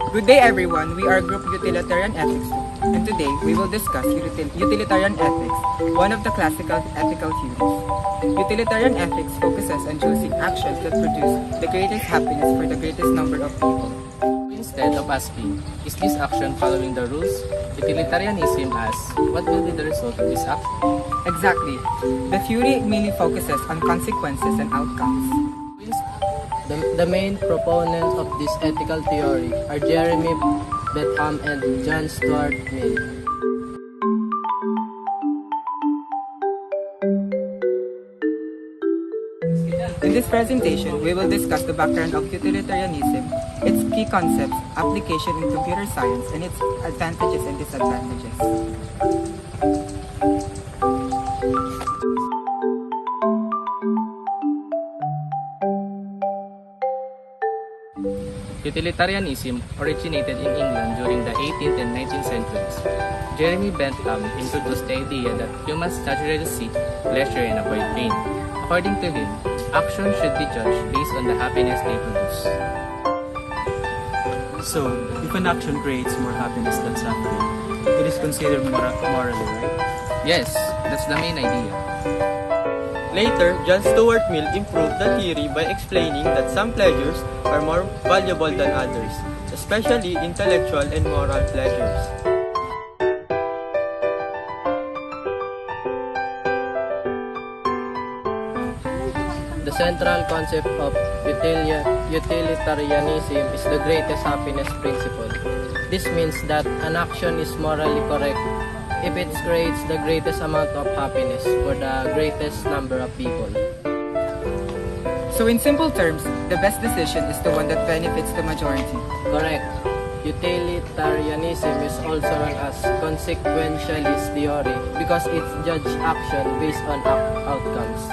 Good day everyone, we are Group Utilitarian Ethics, and today we will discuss utilitarian ethics, one of the classical ethical theories. Utilitarian ethics focuses on choosing actions that produce the greatest happiness for the greatest number of people. Instead of asking, is this action following the rules? Utilitarianism asks, what will be the result of this action? Exactly. The theory mainly focuses on consequences and outcomes. The main proponents of this ethical theory are Jeremy Bentham and John Stuart Mill. In this presentation, we will discuss the background of utilitarianism, its key concepts, application in computer science, and its advantages and disadvantages. Utilitarianism originated in England during the 18th and 19th centuries. Jeremy Bentham introduced the idea that humans naturally seek pleasure and avoid pain. According to him, actions should be judged based on the happiness they produce. So, if an action creates more happiness than suffering, it is considered morally right? Yes, that's the main idea. Later, John Stuart Mill improved the theory by explaining that some pleasures are more valuable than others, especially intellectual and moral pleasures. The central concept of utilitarianism is the greatest happiness principle. This means that an action is morally correct if it creates the greatest amount of happiness for the greatest number of people. So in simple terms, the best decision is the one that benefits the majority. Correct. Utilitarianism is also known as consequentialist theory because it judges action based on outcomes.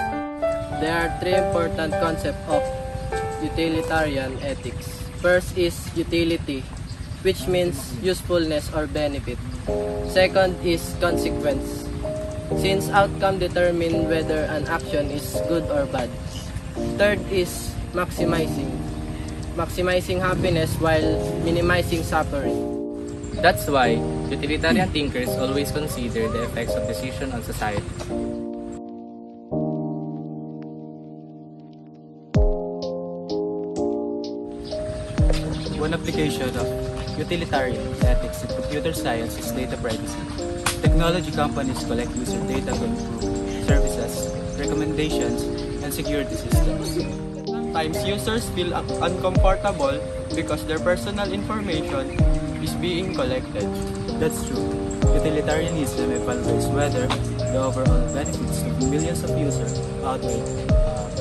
There are three important concepts of utilitarian ethics. First is utility, which means usefulness or benefit. Second is consequence, since outcome determine whether an action is good or bad. Third is maximizing happiness while minimizing suffering. That's why utilitarian thinkers always consider the effects of decision on society. One application of utilitarian ethics in computer science is data privacy. Technology companies collect user data to improve services, recommendations, and security systems. Sometimes users feel uncomfortable because their personal information is being collected. That's true. Utilitarianism evaluates whether the overall benefits of millions of users outweigh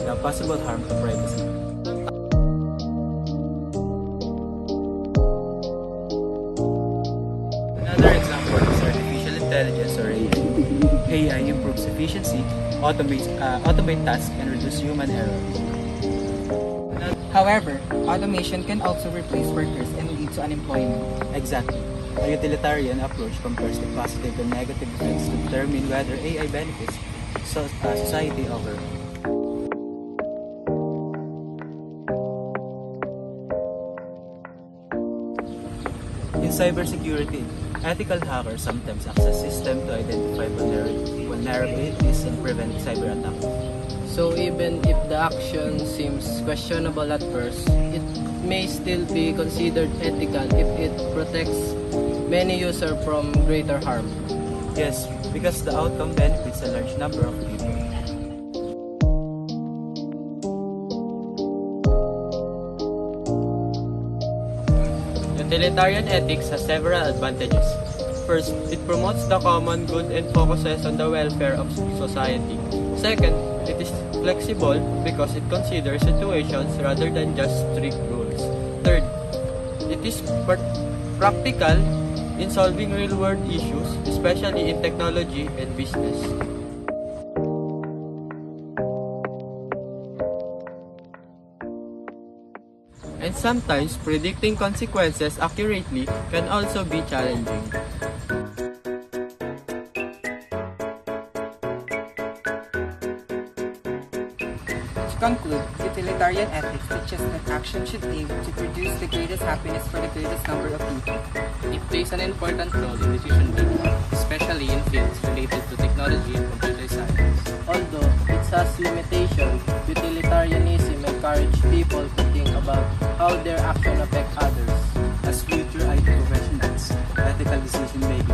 the possible harm to privacy. Another example is artificial intelligence or AI. AI improves efficiency, automate tasks, and reduce human error. However, automation can also replace workers and lead to unemployment. Exactly. A utilitarian approach compares the positive and negative effects to determine whether AI benefits society overall. In cybersecurity, ethical hackers sometimes access systems to identify vulnerabilities and prevent cyber attacks. So even if the action seems questionable at first, it may still be considered ethical if it protects many users from greater harm. Yes, because the outcome benefits a large number of people. Utilitarian ethics has several advantages. First, it promotes the common good and focuses on the welfare of society. Second, it is flexible because it considers situations rather than just strict rules. Third, it is practical in solving real-world issues, especially in technology and business. And sometimes predicting consequences accurately can also be challenging. conclude, utilitarian ethics teaches that action should aim to produce the greatest happiness for the greatest number of people. It plays an important role in decision making, especially in fields related to technology and computer science. Although it has limitations, utilitarianism encourages people to think about how their actions affect others. As future IT professionals, ethical decision making